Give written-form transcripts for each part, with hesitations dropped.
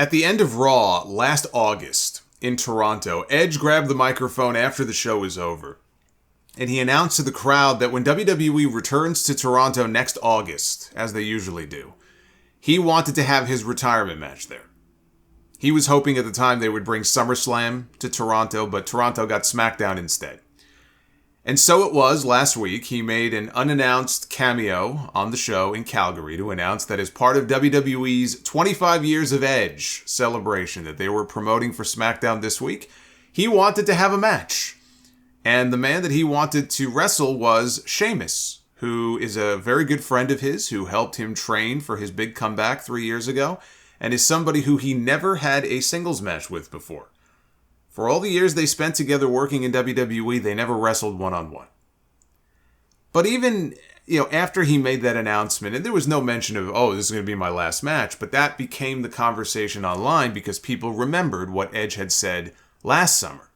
At the end of Raw last August in Toronto, Edge grabbed the microphone after the show was over, and he announced to the crowd that when WWE returns to Toronto next August, as they usually do, he wanted to have his retirement match there. He was hoping at the time they would bring SummerSlam to Toronto, but Toronto got Smackdown instead. And so it was last week. He made an unannounced cameo on the show in Calgary to announce that as part of WWE's 25 Years of Edge celebration that they were promoting for SmackDown this week, he wanted to have a match. And the man that he wanted to wrestle was Sheamus, who is a very good friend of his, who helped him train for his big comeback 3 years ago, and is somebody who he never had a singles match with before. For all the years they spent together working in WWE, they never wrestled one-on-one. But even, after he made that announcement, and there was no mention of, this is going to be my last match, but that became the conversation online because people remembered what Edge had said last summer.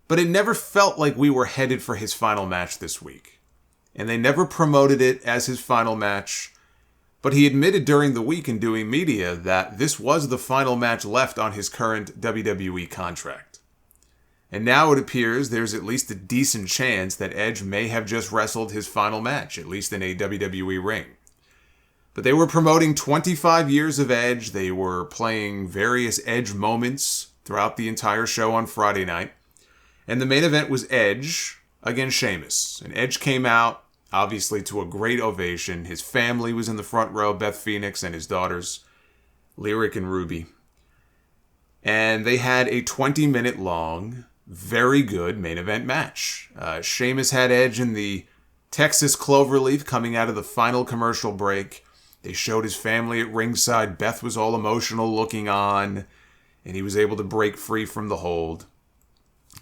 But it never felt like we were headed for his final match this week. And they never promoted it as his final match. But he admitted during the week in doing media that this was the final match left on his current WWE contract. And now it appears there's at least a decent chance that Edge may have just wrestled his final match, at least in a WWE ring. But they were promoting 25 years of Edge. They were playing various Edge moments throughout the entire show on Friday night. And the main event was Edge against Sheamus. And Edge came out, obviously, to a great ovation. His family was in the front row, Beth Phoenix and his daughters, Lyric and Ruby. And they had a 20-minute long, very good main event match. Sheamus had Edge in the Texas Cloverleaf coming out of the final commercial break. They showed his family at ringside. Beth was all emotional looking on, and he was able to break free from the hold.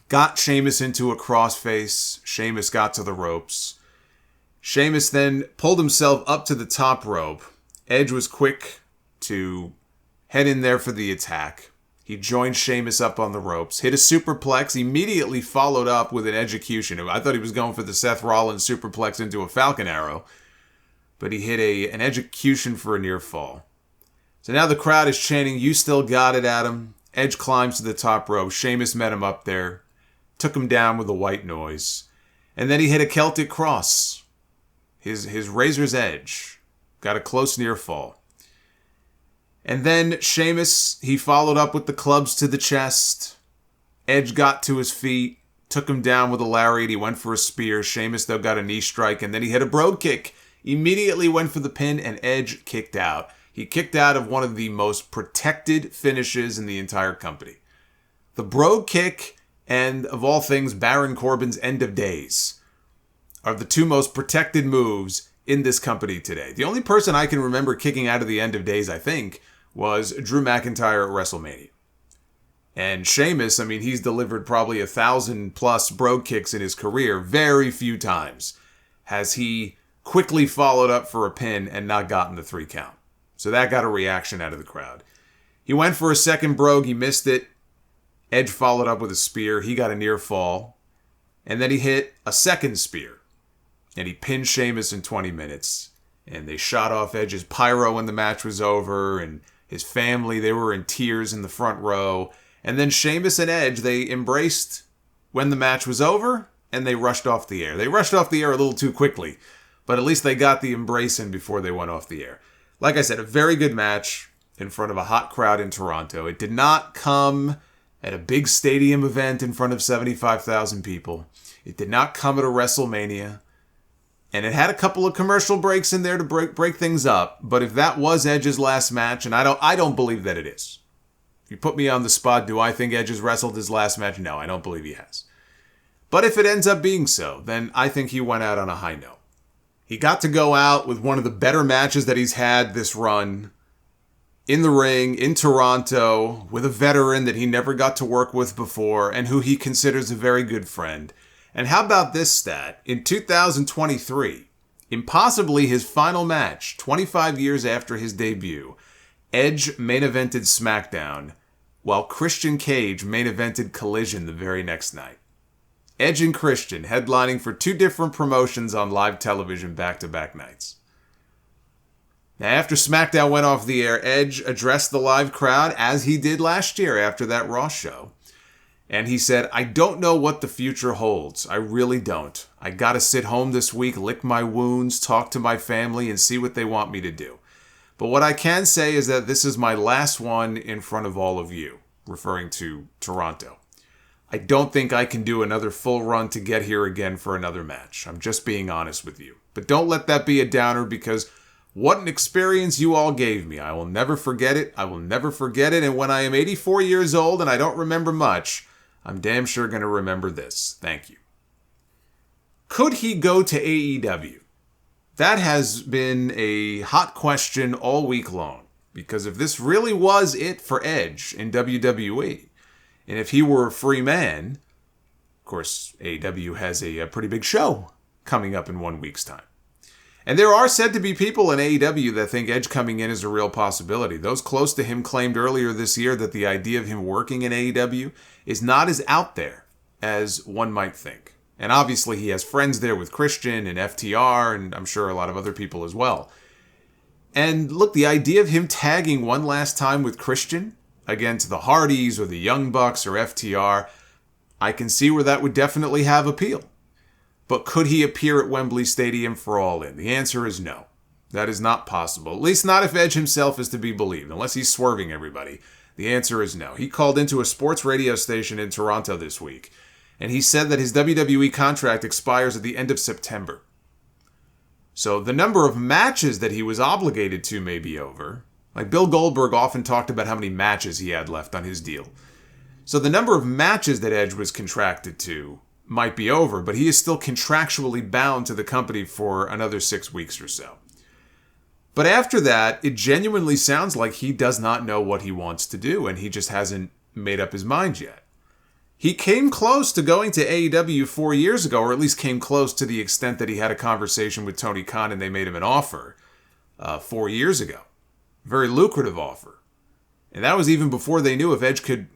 Got Sheamus into a crossface. Sheamus got to the ropes. Sheamus then pulled himself up to the top rope. Edge was quick to head in there for the attack. He joined Sheamus up on the ropes, hit a superplex, immediately followed up with an execution. I thought he was going for the Seth Rollins superplex into a Falcon Arrow, but he hit an execution for a near fall. So now the crowd is chanting, "You still got it, Adam." Edge climbs to the top rope. Sheamus met him up there, took him down with a white noise, and then he hit a Celtic cross. His razor's edge. Got a close near fall. And then Sheamus, he followed up with the clubs to the chest. Edge got to his feet, took him down with a lariat. He went for a spear. Sheamus, though, got a knee strike, and then he hit a brogue kick. Immediately went for the pin, and Edge kicked out. He kicked out of one of the most protected finishes in the entire company. The brogue kick and, of all things, Baron Corbin's End of Days are the two most protected moves in this company today. The only person I can remember kicking out of the End of Days, I think, was Drew McIntyre at WrestleMania. And Sheamus, he's delivered probably 1,000+ brogue kicks in his career. Very few times has he quickly followed up for a pin and not gotten the 3 count. So that got a reaction out of the crowd. He went for a second brogue. He missed it. Edge followed up with a spear. He got a near fall. And then he hit a second spear. And he pinned Sheamus in 20 minutes. And they shot off Edge's pyro when the match was over. And his family, they were in tears in the front row. And then Sheamus and Edge, they embraced when the match was over. And they rushed off the air. They rushed off the air a little too quickly. But at least they got the embrace in before they went off the air. Like I said, a very good match in front of a hot crowd in Toronto. It did not come at a big stadium event in front of 75,000 people. It did not come at a WrestleMania. And it had a couple of commercial breaks in there to break things up. But if that was Edge's last match, and I don't believe that it is. If you put me on the spot, do I think Edge has wrestled his last match? No, I don't believe he has. But if it ends up being so, then I think he went out on a high note. He got to go out with one of the better matches that he's had this run. In the ring, in Toronto, with a veteran that he never got to work with before, and who he considers a very good friend. And how about this stat? In 2023, in possibly his final match, 25 years after his debut, Edge main evented SmackDown, while Christian Cage main evented Collision the very next night. Edge and Christian headlining for 2 different promotions on live television back-to-back nights. Now, after Smackdown went off the air, Edge addressed the live crowd as he did last year after that Raw show. And he said, "I don't know what the future holds. I really don't. I gotta sit home this week, lick my wounds, talk to my family, and see what they want me to do. But what I can say is that this is my last one in front of all of you," referring to Toronto. "I don't think I can do another full run to get here again for another match. I'm just being honest with you. But don't let that be a downer, because what an experience you all gave me. I will never forget it. I will never forget it. And when I am 84 years old and I don't remember much, I'm damn sure going to remember this. Thank you." Could he go to AEW? That has been a hot question all week long. Because if this really was it for Edge in WWE, and if he were a free man, of course, AEW has a pretty big show coming up in 1 week's time. And there are said to be people in AEW that think Edge coming in is a real possibility. Those close to him claimed earlier this year that the idea of him working in AEW is not as out there as one might think. And obviously he has friends there with Christian and FTR, and I'm sure a lot of other people as well. And look, the idea of him tagging one last time with Christian against the Hardys or the Young Bucks or FTR, I can see where that would definitely have appeal. But could he appear at Wembley Stadium for All In? The answer is no. That is not possible. At least not if Edge himself is to be believed, unless he's swerving everybody. The answer is no. He called into a sports radio station in Toronto this week, and he said that his WWE contract expires at the end of September. So the number of matches that he was obligated to may be over. Like Bill Goldberg often talked about how many matches he had left on his deal. So the number of matches that Edge was contracted to might be over, but he is still contractually bound to the company for another 6 weeks or so. But after that, it genuinely sounds like he does not know what he wants to do, and he just hasn't made up his mind yet. He came close to going to AEW 4 years ago, or at least came close to the extent that he had a conversation with Tony Khan and they made him an offer 4 years ago. Very lucrative offer. And that was even before they knew if Edge could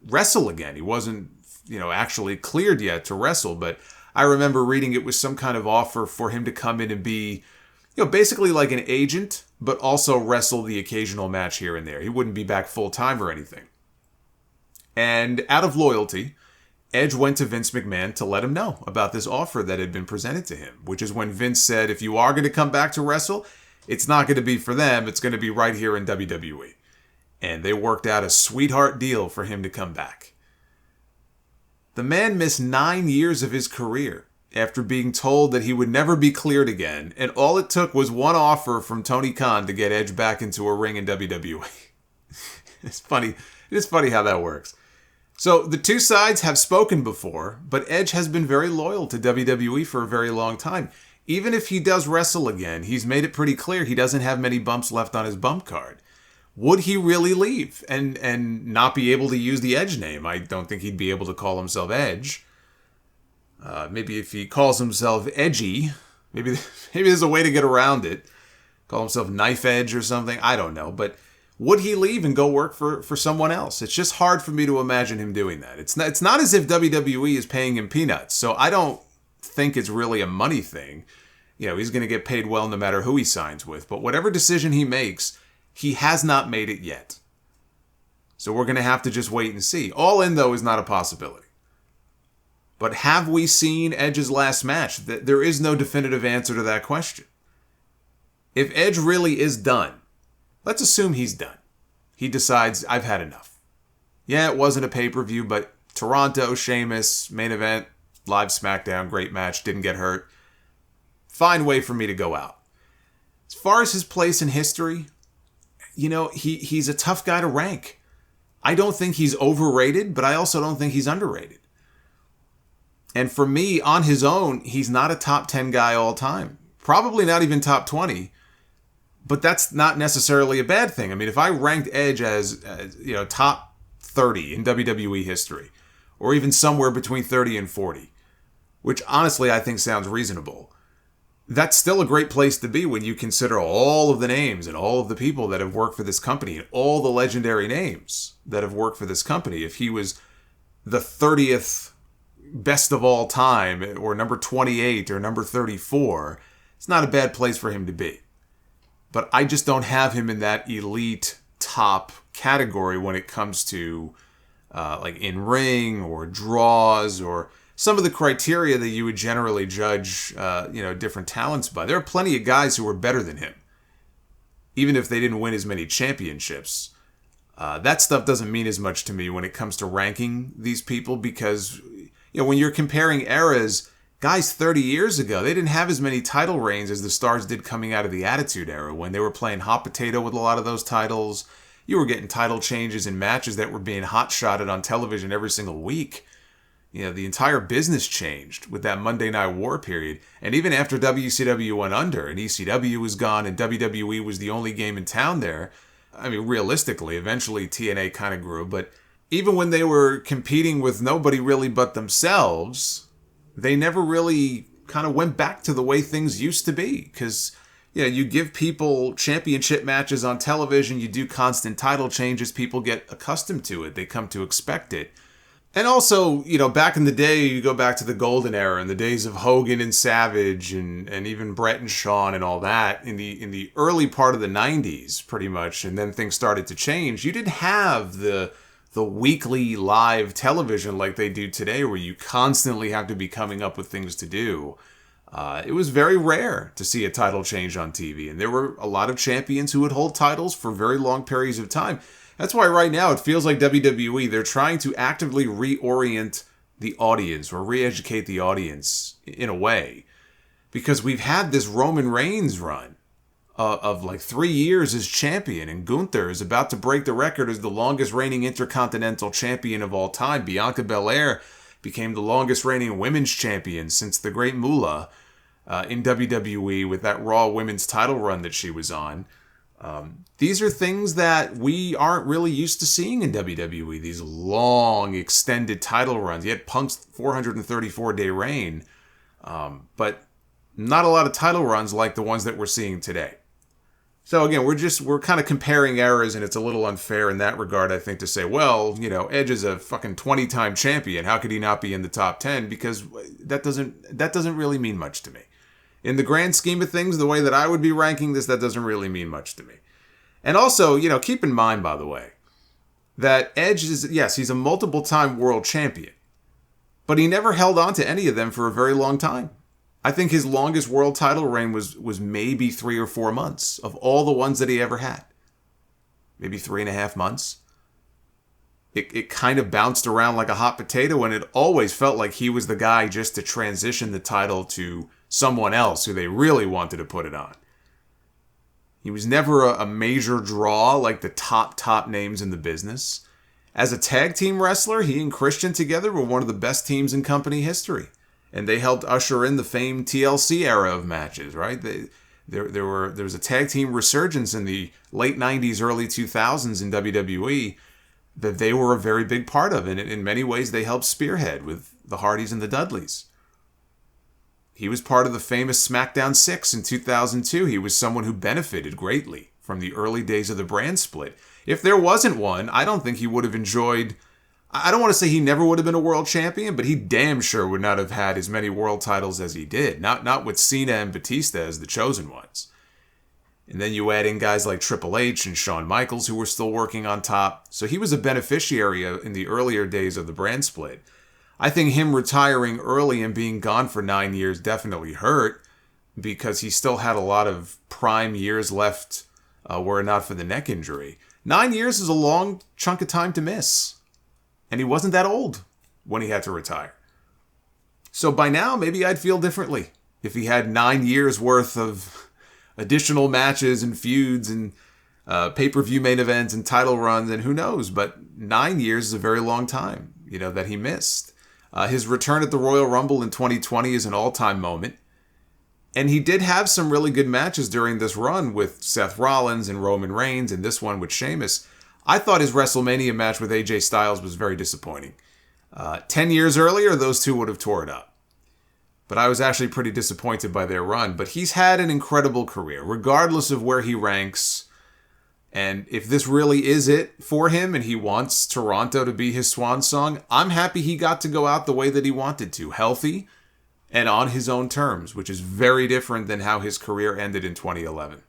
wrestle again. He wasn't actually cleared yet to wrestle, but I remember reading it was some kind of offer for him to come in and be, basically like an agent, but also wrestle the occasional match here and there. He wouldn't be back full time or anything. And out of loyalty, Edge went to Vince McMahon to let him know about this offer that had been presented to him, which is when Vince said, if you are going to come back to wrestle, it's not going to be for them, it's going to be right here in WWE. And they worked out a sweetheart deal for him to come back. The man missed 9 years of his career after being told that he would never be cleared again, and all it took was one offer from Tony Khan to get Edge back into a ring in WWE. It's funny. It is funny how that works. So the two sides have spoken before, but Edge has been very loyal to WWE for a very long time. Even if he does wrestle again, he's made it pretty clear he doesn't have many bumps left on his bump card. Would he really leave and not be able to use the Edge name? I don't think he'd be able to call himself Edge. Maybe if he calls himself Edgy, maybe there's a way to get around it. Call himself Knife Edge or something. I don't know. But would he leave and go work for someone else? It's just hard for me to imagine him doing that. It's not as if WWE is paying him peanuts. So I don't think it's really a money thing. He's going to get paid well no matter who he signs with. But whatever decision he makes, he has not made it yet. So we're going to have to just wait and see. All In, though, is not a possibility. But have we seen Edge's last match? There is no definitive answer to that question. If Edge really is done, let's assume he's done. He decides, I've had enough. Yeah, it wasn't a pay-per-view, but Toronto, Sheamus, main event, live Smackdown, great match, didn't get hurt. Fine way for me to go out. As far as his place in history, he's a tough guy to rank. I don't think he's overrated, but I also don't think he's underrated. And for me, on his own, he's not a top 10 guy all time. Probably not even top 20. But that's not necessarily a bad thing. I mean, if I ranked Edge as top 30 in WWE history, or even somewhere between 30 and 40, which honestly I think sounds reasonable, that's still a great place to be when you consider all of the names and all of the people that have worked for this company and all the legendary names that have worked for this company. If he was the 30th best of all time, or number 28 or number 34, it's not a bad place for him to be. but I just don't have him in that elite top category when it comes to like in ring or draws or some of the criteria that you would generally judge different talents by. There are plenty of guys who are better than him, even if they didn't win as many championships. That stuff doesn't mean as much to me when it comes to ranking these people, because when you're comparing eras, guys 30 years ago, they didn't have as many title reigns as the Stars did coming out of the Attitude Era, when they were playing hot potato with a lot of those titles. You were getting title changes in matches that were being hot-shotted on television every single week. The entire business changed with that Monday Night War period. And even after WCW went under and ECW was gone and WWE was the only game in town there, I mean, realistically, eventually TNA kind of grew. But even when they were competing with nobody really but themselves, they never really kind of went back to the way things used to be. Because, you give people championship matches on television, you do constant title changes, people get accustomed to it. They come to expect it. And also, back in the day, you go back to the golden era and the days of Hogan and Savage and even Brett and Shawn and all that in the early part of the 90s, pretty much, and then things started to change. You didn't have the weekly live television like they do today, where you constantly have to be coming up with things to do. It was very rare to see a title change on TV, and there were a lot of champions who would hold titles for very long periods of time. That's why right now it feels like WWE, they're trying to actively reorient the audience or re-educate the audience in a way. Because we've had this Roman Reigns run of like 3 years as champion, and Gunther is about to break the record as the longest reigning Intercontinental Champion of all time. Bianca Belair became the longest reigning women's champion since the Great Moolah in WWE with that Raw Women's title run that she was on. These are things that we aren't really used to seeing in WWE, these long, extended title runs. You had Punk's 434-day reign, but not a lot of title runs like the ones that we're seeing today. So again, we're kind of comparing eras, and it's a little unfair in that regard, I think, to say, well, Edge is a fucking 20-time champion. How could he not be in the top 10? Because that doesn't really mean much to me. In the grand scheme of things, the way that I would be ranking this, that doesn't really mean much to me. And also, keep in mind, by the way, that Edge is, yes, he's a multiple-time world champion, but he never held on to any of them for a very long time. I think his longest world title reign was maybe 3 or 4 months of all the ones that he ever had. Maybe 3.5 months. It kind of bounced around like a hot potato, and it always felt like he was the guy just to transition the title to someone else who they really wanted to put it on. He was never a major draw like the top names in the business. As a tag team wrestler, he and Christian together were one of the best teams in company history. And they helped usher in the famed TLC era of matches, right? There was a tag team resurgence in the late 90s, early 2000s in WWE that they were a very big part of. And in many ways, they helped spearhead with the Hardys and the Dudleys. He was part of the famous Smackdown 6 in 2002. He was someone who benefited greatly from the early days of the brand split. If there wasn't one, I don't think he would have enjoyed... I don't want to say he never would have been a world champion, but he damn sure would not have had as many world titles as he did. Not with Cena and Batista as the chosen ones. And then you add in guys like Triple H and Shawn Michaels who were still working on top. So he was a beneficiary in the earlier days of the brand split. I think him retiring early and being gone for 9 years definitely hurt, because he still had a lot of prime years left were it not for the neck injury. 9 years is a long chunk of time to miss. And he wasn't that old when he had to retire. So by now, maybe I'd feel differently if he had 9 years worth of additional matches and feuds and pay-per-view main events and title runs, and who knows. But 9 years is a very long time, that he missed. His return at the Royal Rumble in 2020 is an all-time moment. And he did have some really good matches during this run with Seth Rollins and Roman Reigns, and this one with Sheamus. I thought his WrestleMania match with AJ Styles was very disappointing. 10 years earlier, those two would have tore it up. But I was actually pretty disappointed by their run. But he's had an incredible career, regardless of where he ranks. And if this really is it for him and he wants Toronto to be his swan song, I'm happy he got to go out the way that he wanted to, healthy and on his own terms, which is very different than how his career ended in 2011.